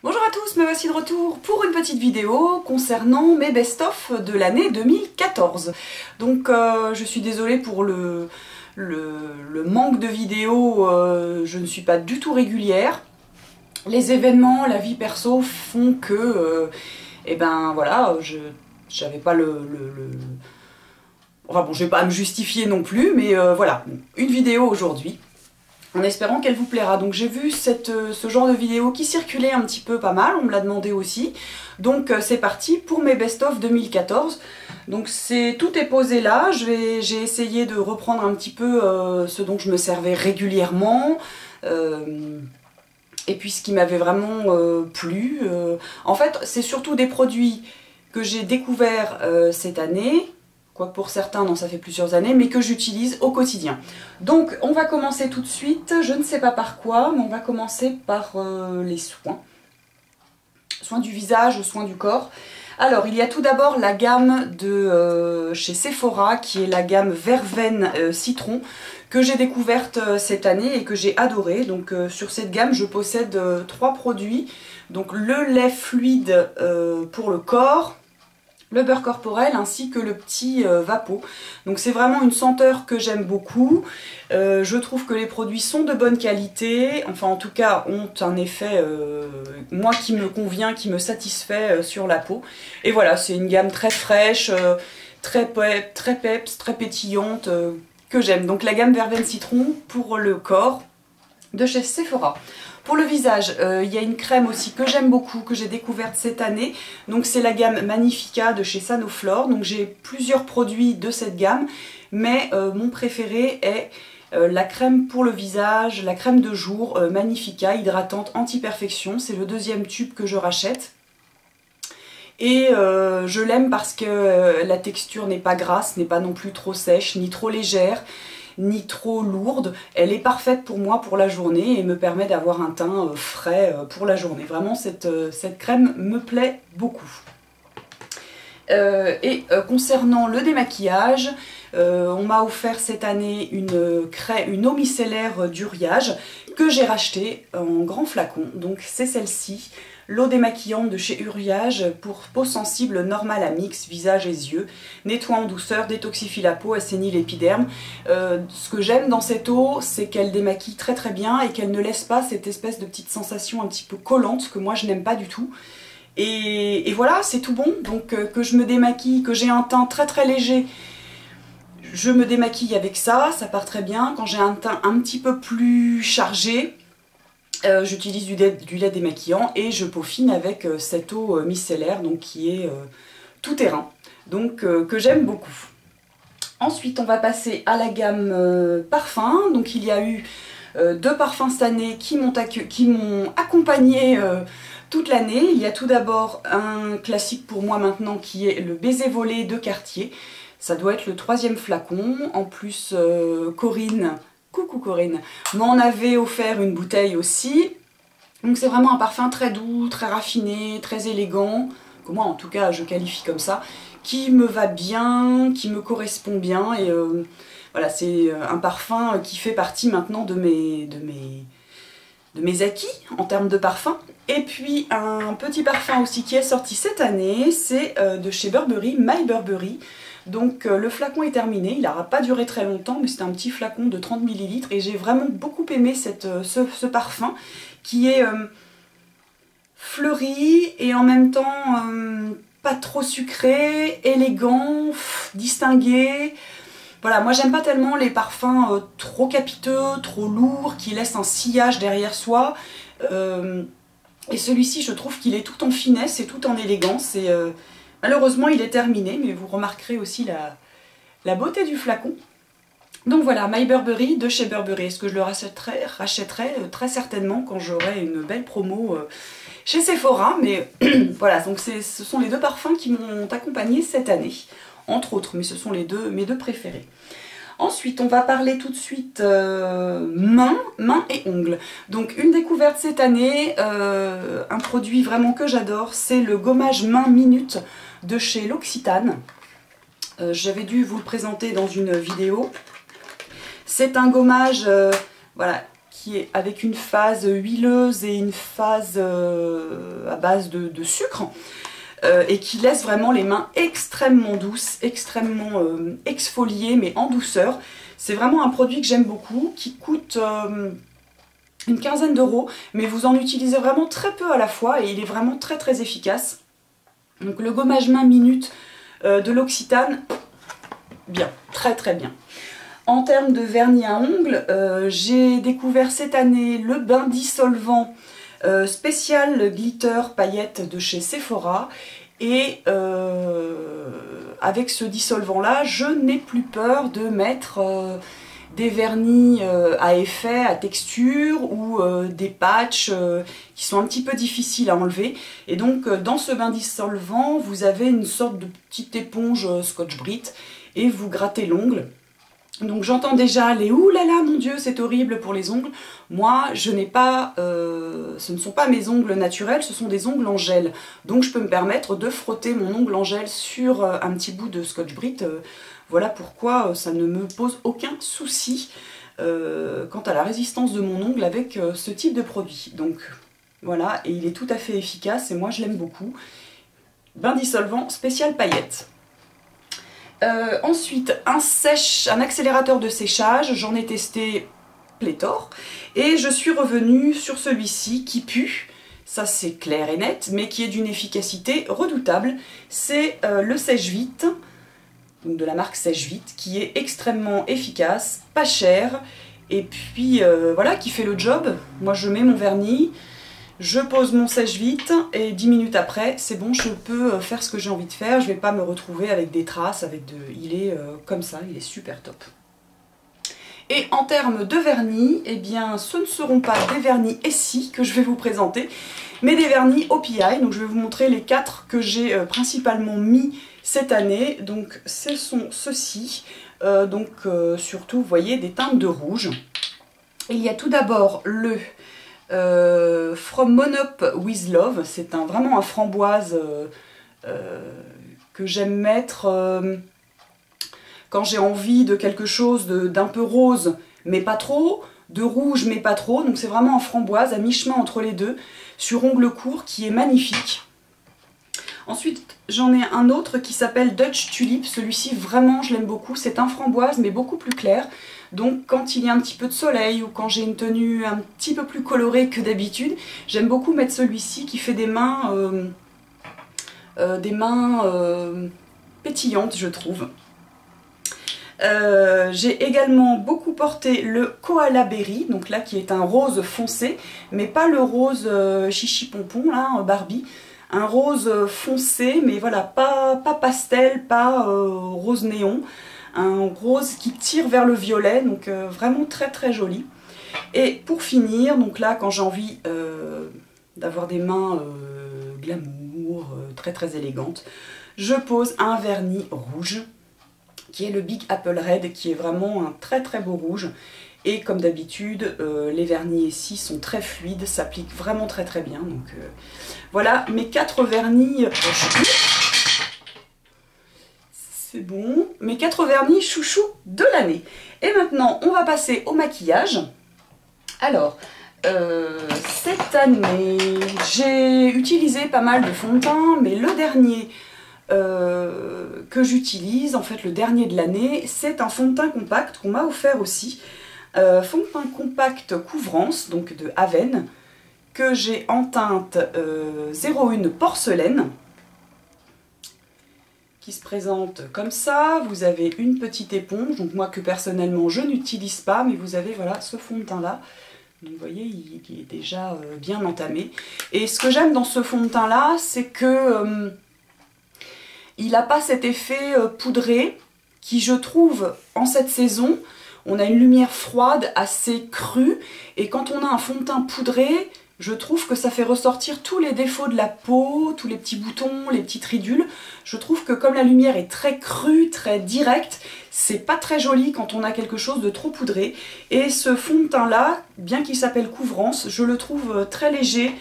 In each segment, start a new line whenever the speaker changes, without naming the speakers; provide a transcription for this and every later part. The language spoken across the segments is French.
Bonjour à tous, me voici de retour pour une petite vidéo concernant mes best-of de l'année 2014. Donc je suis désolée pour le manque de vidéos, je ne suis pas du tout régulière. Les événements, la vie perso font que, eh ben voilà, j'avais pas Enfin bon, je vais pas me justifier non plus, mais voilà, une vidéo aujourd'hui, en espérant qu'elle vous plaira. Donc j'ai vu ce genre de vidéo qui circulait un petit peu pas mal, on me l'a demandé aussi. Donc c'est parti pour mes best-of 2014. Donc tout est posé là, j'ai essayé de reprendre un petit peu ce dont je me servais régulièrement. Et puis ce qui m'avait vraiment plu. En fait, c'est surtout des produits que j'ai découverts cette année, quoi pour certains, non, ça fait plusieurs années, mais que j'utilise au quotidien. Donc on va commencer tout de suite, je ne sais pas par quoi, mais on va commencer par les soins. Soins du visage, soins du corps. Alors, il y a tout d'abord la gamme de chez Sephora, qui est la gamme Verveine Citron, que j'ai découverte cette année et que j'ai adoré. Donc sur cette gamme, je possède 3 produits. Donc le lait fluide pour le corps, le beurre corporel ainsi que le petit Vapeau. Donc c'est vraiment une senteur que j'aime beaucoup. Je trouve que les produits sont de bonne qualité, enfin en tout cas ont un effet moi qui me convient, qui me satisfait sur la peau. Et voilà, c'est une gamme très fraîche, très peps, très pétillante, que j'aime. Donc la gamme Verveine Citron pour le corps de chez Sephora. Pour le visage, il y a une crème aussi que j'aime beaucoup, que j'ai découverte cette année. Donc c'est la gamme Magnifica de chez Sanoflore. Donc j'ai plusieurs produits de cette gamme, mais mon préféré est la crème pour le visage, la crème de jour Magnifica, hydratante anti-perfection. C'est le 2e tube que je rachète. Et je l'aime parce que la texture n'est pas grasse, n'est pas non plus trop sèche, ni trop légère, ni trop lourde. Elle est parfaite pour moi pour la journée et me permet d'avoir un teint frais pour la journée. Vraiment, cette crème me plaît beaucoup. Concernant le démaquillage, on m'a offert cette année une eau micellaire d'Uriage que j'ai rachetée en grand flacon. Donc c'est celle-ci. L'eau démaquillante de chez Uriage pour peau sensible normale à mix, visage et yeux. Nettoie en douceur, détoxifie la peau, assainit l'épiderme. Ce que j'aime dans cette eau, c'est qu'elle démaquille très très bien et qu'elle ne laisse pas cette espèce de petite sensation un petit peu collante que moi je n'aime pas du tout. Et voilà, c'est tout bon. Donc que je me démaquille, que j'ai un teint très très léger, je me démaquille avec ça, ça part très bien. Quand j'ai un teint un petit peu plus chargé, j'utilise du lait démaquillant et je peaufine avec cette eau micellaire donc qui est tout terrain, donc que j'aime beaucoup. Ensuite on va passer à la gamme parfum. Donc il y a eu 2 parfums cette année qui m'ont accompagné toute l'année. Il y a tout d'abord un classique pour moi maintenant qui est le Baiser volé de Cartier. Ça doit être le 3e flacon. En plus Corinne, coucou Corinne, m'en avait offert une bouteille aussi. Donc c'est vraiment un parfum très doux, très raffiné, très élégant, que moi en tout cas je qualifie comme ça, qui me va bien, qui me correspond bien. Et voilà, c'est un parfum qui fait partie maintenant de mes acquis en termes de parfum. Et puis un petit parfum aussi qui est sorti cette année, c'est de chez Burberry, My Burberry. Donc le flacon est terminé, il n'aura pas duré très longtemps, mais c'est un petit flacon de 30 ml et j'ai vraiment beaucoup aimé ce parfum qui est fleuri et en même temps pas trop sucré, élégant, distingué. Voilà, moi j'aime pas tellement les parfums trop capiteux, trop lourds, qui laissent un sillage derrière soi. Et celui-ci, je trouve qu'il est tout en finesse et tout en élégance. Et malheureusement, il est terminé, mais vous remarquerez aussi la beauté du flacon. Donc voilà, My Burberry de chez Burberry. Est-ce que je le rachèterai très certainement quand j'aurai une belle promo chez Sephora. Mais voilà, donc ce sont les 2 parfums qui m'ont accompagnée cette année, entre autres, mais ce sont mes 2 préférés. Ensuite, on va parler tout de suite mains et ongles. Donc une découverte cette année, un produit vraiment que j'adore, c'est le gommage main Minute de chez L'Occitane. J'avais dû vous le présenter dans une vidéo. C'est un gommage voilà, qui est avec une phase huileuse et une phase à base de sucre. Et qui laisse vraiment les mains extrêmement douces, extrêmement exfoliées, mais en douceur. C'est vraiment un produit que j'aime beaucoup, qui coûte une quinzaine d'euros, mais vous en utilisez vraiment très peu à la fois et il est vraiment très très efficace. Donc le gommage main minute de l'Occitane, bien, très très bien. En termes de vernis à ongles, j'ai découvert cette année le bain dissolvant spécial glitter paillettes de chez Sephora et avec ce dissolvant là je n'ai plus peur de mettre des vernis à effet, à texture ou des patchs qui sont un petit peu difficiles à enlever. Et donc dans ce bain dissolvant vous avez une sorte de petite éponge Scotch-Brite et vous grattez l'ongle. Donc j'entends déjà les « ouh là là, mon Dieu, c'est horrible pour les ongles ». Moi, je n'ai pas, ce ne sont pas mes ongles naturels, ce sont des ongles en gel. Donc je peux me permettre de frotter mon ongle en gel sur un petit bout de Scotch-Brite. Voilà pourquoi ça ne me pose aucun souci quant à la résistance de mon ongle avec ce type de produit. Donc voilà, et il est tout à fait efficace et moi je l'aime beaucoup. Bain dissolvant spécial paillettes. Ensuite, un accélérateur de séchage, j'en ai testé pléthore et je suis revenue sur celui-ci qui pue, ça c'est clair et net, mais qui est d'une efficacité redoutable. C'est le sèche-vite, donc de la marque Sèche-Vite, qui est extrêmement efficace, pas cher, et puis voilà, qui fait le job. Moi je mets mon vernis, je pose mon sèche-vite et 10 minutes après, c'est bon, je peux faire ce que j'ai envie de faire. Je ne vais pas me retrouver avec des traces, il est comme ça, il est super top. Et en termes de vernis, eh bien, ce ne seront pas des vernis Essie que je vais vous présenter, mais des vernis OPI. Donc je vais vous montrer les 4 que j'ai principalement mis cette année. Donc ce sont ceux-ci, surtout, vous voyez, des teintes de rouge. Et il y a tout d'abord le From Monop with Love, c'est vraiment un framboise que j'aime mettre quand j'ai envie de quelque chose d'un peu rose mais pas trop, de rouge mais pas trop, donc c'est vraiment un framboise à mi-chemin entre les deux, sur ongles courts, qui est magnifique. Ensuite j'en ai un autre qui s'appelle Dutch Tulip, celui-ci vraiment je l'aime beaucoup, c'est un framboise mais beaucoup plus clair. Donc quand il y a un petit peu de soleil ou quand j'ai une tenue un petit peu plus colorée que d'habitude, j'aime beaucoup mettre celui-ci qui fait des mains pétillantes, je trouve. J'ai également beaucoup porté le Koala Berry, donc là qui est un rose foncé, mais pas le rose chichi pompon là, Barbie. Un rose foncé, mais voilà, pas pastel, pas rose néon. Un rose qui tire vers le violet, donc vraiment très très joli. Et pour finir, donc là quand j'ai envie d'avoir des mains glamour, très très élégantes, je pose un vernis rouge qui est le Big Apple Red, qui est vraiment un très très beau rouge. Et comme d'habitude, les vernis ici sont très fluides, s'appliquent vraiment très très bien. Donc voilà mes 4 vernis. C'est bon, mes 4 vernis chouchou de l'année. Et maintenant, on va passer au maquillage. Alors, cette année, j'ai utilisé pas mal de fond de teint, mais le dernier que j'utilise, en fait le dernier de l'année, c'est un fond de teint compact qu'on m'a offert aussi. Fond de teint compact couvrance, donc de Aven, que j'ai en teinte 01 porcelaine, qui se présente comme ça. Vous avez une petite éponge, donc moi que personnellement je n'utilise pas, mais vous avez voilà ce fond de teint là. Donc vous voyez, il est déjà bien entamé. Et ce que j'aime dans ce fond de teint là, c'est que il n'a pas cet effet poudré qui, je trouve, en cette saison, on a une lumière froide assez crue, et quand on a un fond de teint poudré, je trouve que ça fait ressortir tous les défauts de la peau, tous les petits boutons, les petites ridules. Je trouve que comme la lumière est très crue, très directe, c'est pas très joli quand on a quelque chose de trop poudré. Et ce fond de teint là, bien qu'il s'appelle couvrance, je le trouve très léger,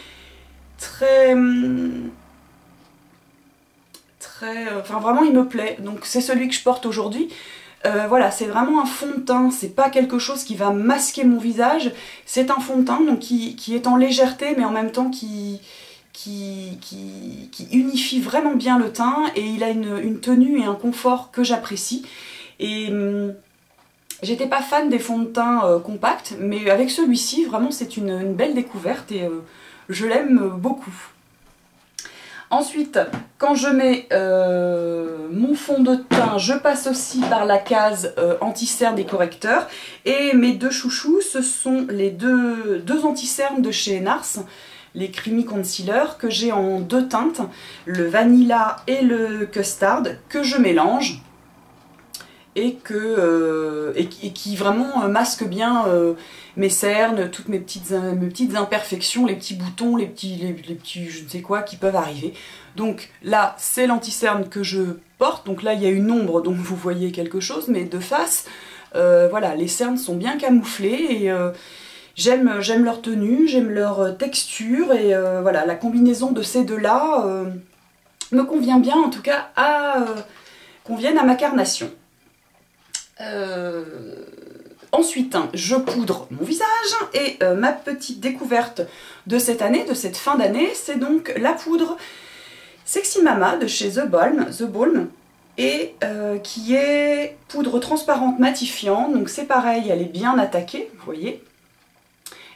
très... enfin vraiment il me plaît. Donc c'est celui que je porte aujourd'hui. Voilà, c'est vraiment un fond de teint, c'est pas quelque chose qui va masquer mon visage, c'est un fond de teint donc qui est en légèreté mais en même temps qui unifie vraiment bien le teint, et il a une tenue et un confort que j'apprécie. Et j'étais pas fan des fonds de teint compacts, mais avec celui-ci vraiment c'est une belle découverte et je l'aime beaucoup. Ensuite, quand je mets mon fond de teint, je passe aussi par la case anti-cerne et correcteur. Et mes deux chouchous, ce sont les deux anti-cernes de chez NARS, les Creamy Concealer, que j'ai en deux teintes, le Vanilla et le Custard, que je mélange. Et qui vraiment masque bien mes cernes, toutes mes petites imperfections, les petits boutons, les petits je ne sais quoi qui peuvent arriver. Donc là, c'est l'anti-cerne que je porte. Donc là, il y a une ombre, donc vous voyez quelque chose, mais de face, voilà, les cernes sont bien camouflées et j'aime leur tenue, j'aime leur texture, et voilà, la combinaison de ces deux-là me convient bien, en tout cas, conviennent à ma carnation. Ensuite, je poudre mon visage, et ma petite découverte de cette année, de cette fin d'année, c'est donc la poudre Sexy Mama de chez The Balm, et qui est poudre transparente matifiante, donc c'est pareil, elle est bien attaquée, vous voyez,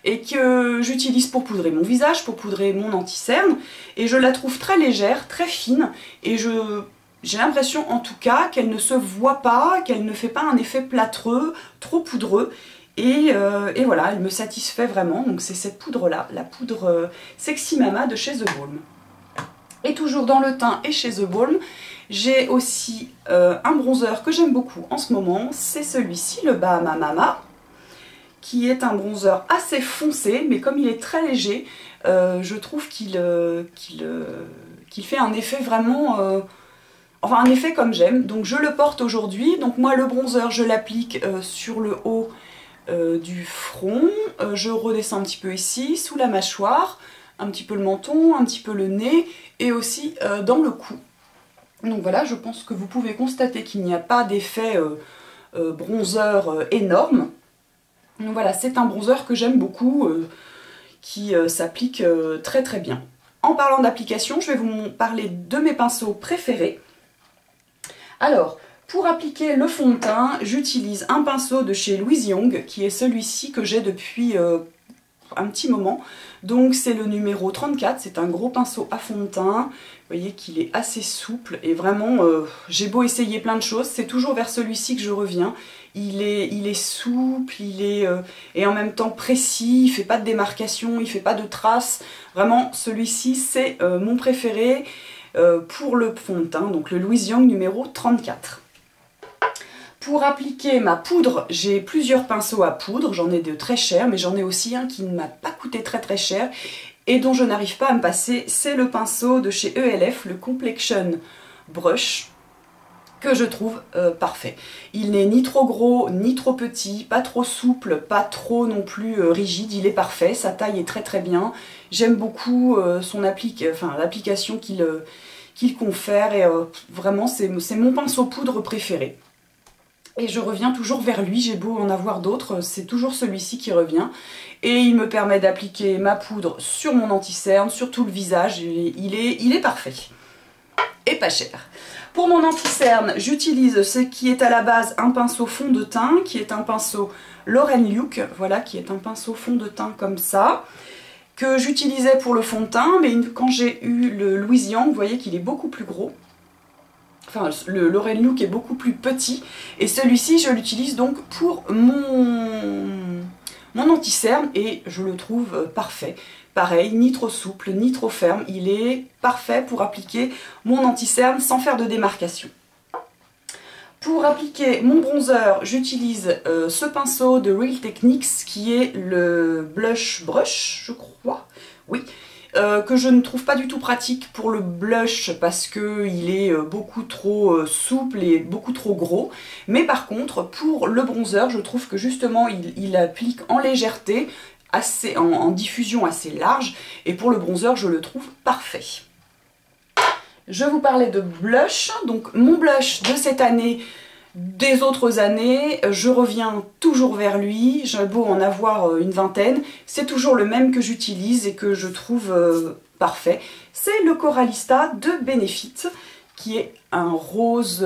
et que j'utilise pour poudrer mon visage, pour poudrer mon anti-cerne, et je la trouve très légère, très fine, et j'ai l'impression en tout cas qu'elle ne se voit pas, qu'elle ne fait pas un effet plâtreux, trop poudreux, et voilà, elle me satisfait vraiment. Donc c'est cette poudre-là, la poudre Sexy Mama de chez The Balm. Et toujours dans le teint et chez The Balm, j'ai aussi un bronzer que j'aime beaucoup en ce moment, c'est celui-ci, le Bahama Mama, qui est un bronzer assez foncé, mais comme il est très léger, je trouve qu'il fait un effet vraiment... Enfin, un effet comme j'aime. Donc je le porte aujourd'hui. Donc moi, le bronzer, je l'applique sur le haut du front. Je redescends un petit peu ici, sous la mâchoire, un petit peu le menton, un petit peu le nez, et aussi dans le cou. Donc voilà, je pense que vous pouvez constater qu'il n'y a pas d'effet bronzer énorme. Donc voilà, c'est un bronzer que j'aime beaucoup, qui s'applique très très bien. En parlant d'application, je vais vous parler de mes pinceaux préférés. Alors, pour appliquer le fond de teint, j'utilise un pinceau de chez Louise Young, qui est celui-ci que j'ai depuis un petit moment. Donc c'est le numéro 34, c'est un gros pinceau à fond de teint. Vous voyez qu'il est assez souple, et vraiment, j'ai beau essayer plein de choses, c'est toujours vers celui-ci que je reviens. Il est souple, et en même temps précis, il fait pas de démarcation, il fait pas de traces. Vraiment, celui-ci, c'est mon préféré. Pour le fond de teint, donc le Louise Young numéro 34. Pour appliquer ma poudre, j'ai plusieurs pinceaux à poudre, j'en ai de très chers, mais j'en ai aussi un qui ne m'a pas coûté très très cher et dont je n'arrive pas à me passer, c'est le pinceau de chez ELF, le Complexion Brush, que je trouve parfait. Il n'est ni trop gros, ni trop petit, pas trop souple, pas trop non plus rigide, il est parfait, sa taille est très très bien. J'aime beaucoup l'application qu'il confère, et vraiment c'est mon pinceau poudre préféré. Et je reviens toujours vers lui, j'ai beau en avoir d'autres, c'est toujours celui-ci qui revient. Et il me permet d'appliquer ma poudre sur mon anti-cerne, sur tout le visage, il est parfait. Et pas cher. Pour mon anti-cerne, j'utilise ce qui est à la base un pinceau fond de teint, qui est un pinceau Lauren Luke, voilà, qui est un pinceau fond de teint comme ça, que j'utilisais pour le fond de teint, mais quand j'ai eu le Louise Young, vous voyez qu'il est beaucoup plus gros. Enfin, le Lauren Luke est beaucoup plus petit, et celui-ci, je l'utilise donc pour mon anti-cerne, et je le trouve parfait. Pareil, ni trop souple, ni trop ferme, il est parfait pour appliquer mon anti-cerne sans faire de démarcation. Pour appliquer mon bronzer, j'utilise ce pinceau de Real Techniques qui est le Blush Brush, je crois, oui, que je ne trouve pas du tout pratique pour le blush parce qu'il est beaucoup trop souple et beaucoup trop gros. Mais par contre, pour le bronzer, je trouve que justement il applique en légèreté, en diffusion assez large, et pour le bronzer, je le trouve parfait. Je vous parlais de blush, donc mon blush de cette année, des autres années, je reviens toujours vers lui, j'ai beau en avoir une vingtaine, c'est toujours le même que j'utilise et que je trouve parfait. C'est le Coralista de Benefit, qui est un rose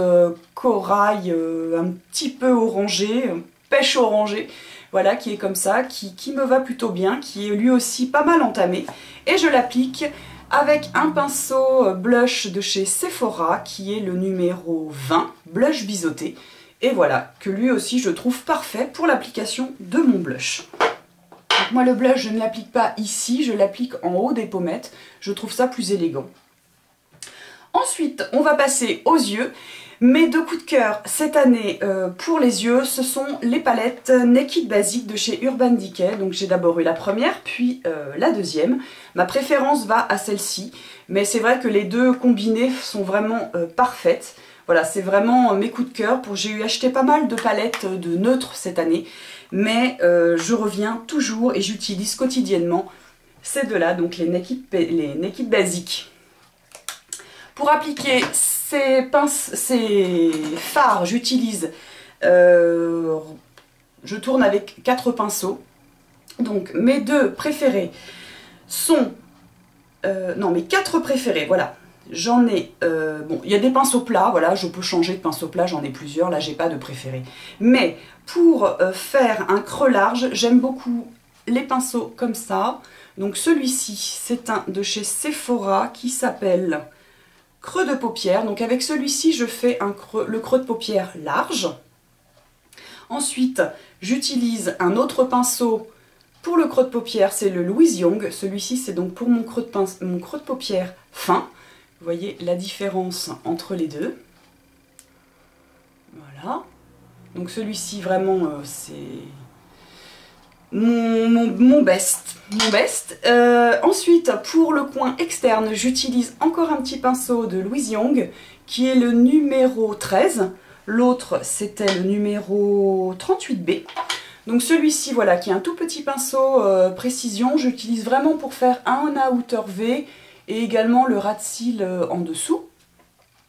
corail un petit peu orangé, pêche orangée, voilà, qui est comme ça, qui me va plutôt bien, qui est lui aussi pas mal entamé. Et je l'applique avec un pinceau blush de chez Sephora, qui est le numéro 20, blush biseauté. Et voilà, que lui aussi je trouve parfait pour l'application de mon blush. Donc moi le blush, je ne l'applique pas ici, je l'applique en haut des pommettes. Je trouve ça plus élégant. Ensuite, on va passer aux yeux. Mes deux coups de cœur cette année pour les yeux, ce sont les palettes Naked Basic de chez Urban Decay. Donc j'ai d'abord eu la première, puis la deuxième. Ma préférence va à celle-ci, mais c'est vrai que les deux combinées sont vraiment parfaites. Voilà, c'est vraiment mes coups de cœur. J'ai acheté pas mal de palettes de neutres cette année, mais je reviens toujours et j'utilise quotidiennement ces deux-là, donc les Naked Basic. Pour appliquer ces fards, j'utilise, je tourne avec 4 pinceaux. Donc mes deux préférés sont, non mes 4 préférés, voilà. J'en ai, bon, il y a des pinceaux plats, voilà, je peux changer de pinceau plat, j'en ai plusieurs, là j'ai pas de préféré. Mais pour faire un creux large, j'aime beaucoup les pinceaux comme ça. Donc celui-ci, c'est un de chez Sephora qui s'appelle creux de paupière. Donc avec celui-ci, je fais le creux de paupière large. Ensuite, j'utilise un autre pinceau pour le creux de paupière, c'est le Louise Young. Celui-ci, c'est donc pour mon creux de paupière fin. Vous voyez la différence entre les deux. Voilà. Donc celui-ci, vraiment, c'est mon best. Ensuite, pour le coin externe, j'utilise encore un petit pinceau de Louise Young, qui est le numéro 13. L'autre, c'était le numéro 38B. Donc celui-ci, voilà, qui est un tout petit pinceau précision, j'utilise vraiment pour faire un outer V et également le ras de cils en dessous.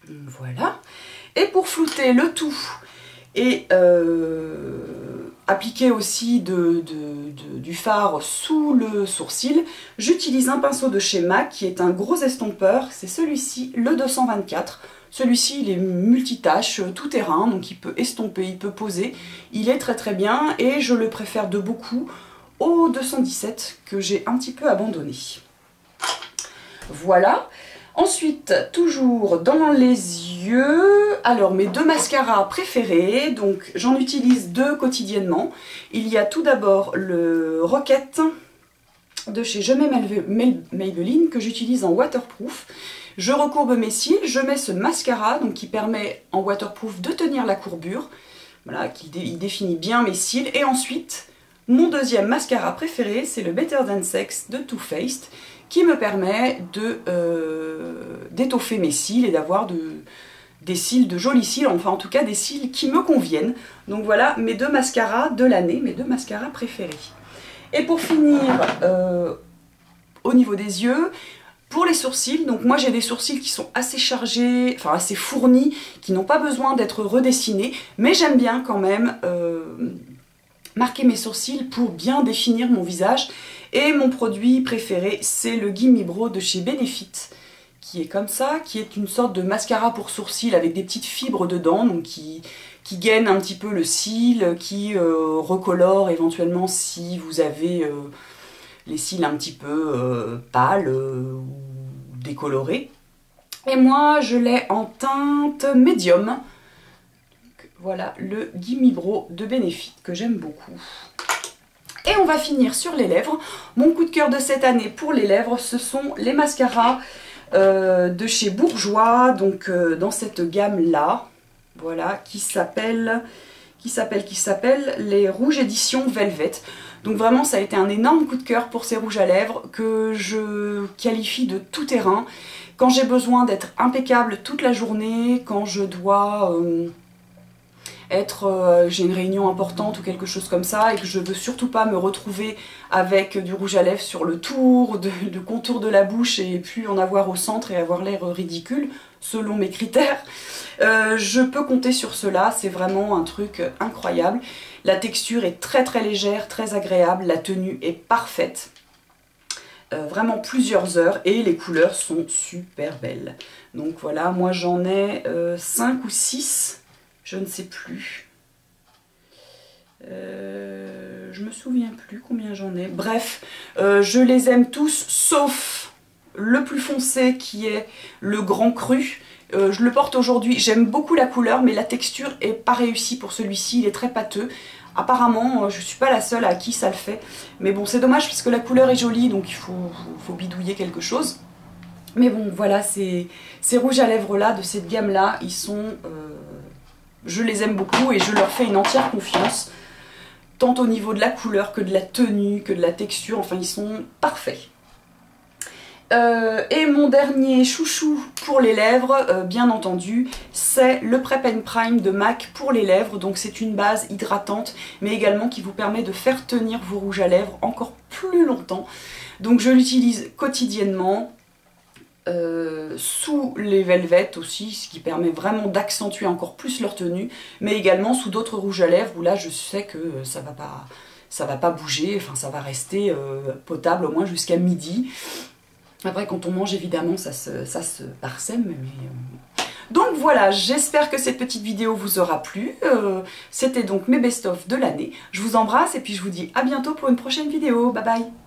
Voilà. Et pour flouter le tout et appliquer aussi du fard sous le sourcil, j'utilise un pinceau de chez MAC qui est un gros estompeur, c'est celui-ci, le 224. Celui-ci, il est multitâche, tout terrain, donc il peut estomper, il peut poser. Il est très très bien et je le préfère de beaucoup au 217 que j'ai un petit peu abandonné. Voilà. Ensuite, toujours dans les yeux, alors mes deux mascaras préférés, donc j'en utilise 2 quotidiennement. Il y a tout d'abord le Rocket de chez Je mets Maybelline que j'utilise en waterproof. Je recourbe mes cils, je mets ce mascara donc qui permet en waterproof de tenir la courbure. Voilà, il définit bien mes cils. Et ensuite, mon deuxième mascara préféré, c'est le Better Than Sex de Too Faced, qui me permet d'étoffer mes cils et d'avoir des cils, de jolis cils, enfin en tout cas des cils qui me conviennent. Donc voilà mes deux mascaras de l'année, mes deux mascaras préférés. Et pour finir, au niveau des yeux, pour les sourcils, donc moi j'ai des sourcils qui sont assez chargés, enfin assez fournis, qui n'ont pas besoin d'être redessinés, mais j'aime bien quand même marquer mes sourcils pour bien définir mon visage. Et mon produit préféré, c'est le Gimme Brow de chez Benefit, qui est comme ça, qui est une sorte de mascara pour sourcils avec des petites fibres dedans, donc qui gaine un petit peu le cil, qui recolore éventuellement si vous avez les cils un petit peu pâles ou décolorés. Et moi, je l'ai en teinte médium. Donc, voilà le Gimme Brow de Benefit que j'aime beaucoup. Et on va finir sur les lèvres. Mon coup de cœur de cette année pour les lèvres, ce sont les mascaras de chez Bourjois, donc dans cette gamme-là, voilà, qui s'appelle les Rouges Éditions Velvet. Donc vraiment, ça a été un énorme coup de cœur pour ces rouges à lèvres que je qualifie de tout terrain. Quand j'ai besoin d'être impeccable toute la journée, quand je dois j'ai une réunion importante ou quelque chose comme ça et que je veux surtout pas me retrouver avec du rouge à lèvres sur le tour, de contour de la bouche et plus en avoir au centre et avoir l'air ridicule selon mes critères, je peux compter sur cela. C'est vraiment un truc incroyable. La texture est très très légère, très agréable, la tenue est parfaite. Vraiment plusieurs heures et les couleurs sont super belles. Donc voilà, moi j'en ai 5 ou 6, je ne sais plus. Je me souviens plus combien j'en ai. Bref, je les aime tous sauf le plus foncé qui est le grand cru. Je le porte aujourd'hui, j'aime beaucoup la couleur mais la texture est pas réussie pour celui-ci, il est très pâteux. Apparemment, je suis pas la seule à qui ça le fait. Mais bon, c'est dommage parce que la couleur est jolie, donc il faut bidouiller quelque chose. Mais bon, voilà, ces rouges à lèvres là, de cette gamme là, ils sont... je les aime beaucoup et je leur fais une entière confiance. Tant au niveau de la couleur que de la tenue, que de la texture, enfin ils sont parfaits. Et mon dernier chouchou pour les lèvres, bien entendu, c'est le Prep and Prime de MAC pour les lèvres. Donc c'est une base hydratante, mais également qui vous permet de faire tenir vos rouges à lèvres encore plus longtemps. Donc je l'utilise quotidiennement, sous les velvets aussi, ce qui permet vraiment d'accentuer encore plus leur tenue, mais également sous d'autres rouges à lèvres où là je sais que ça va pas bouger, enfin ça va rester potable au moins jusqu'à midi. Après quand on mange évidemment ça se parsème, mais donc voilà, j'espère que cette petite vidéo vous aura plu. C'était donc mes best-of de l'année. Je vous embrasse et puis je vous dis à bientôt pour une prochaine vidéo. Bye bye.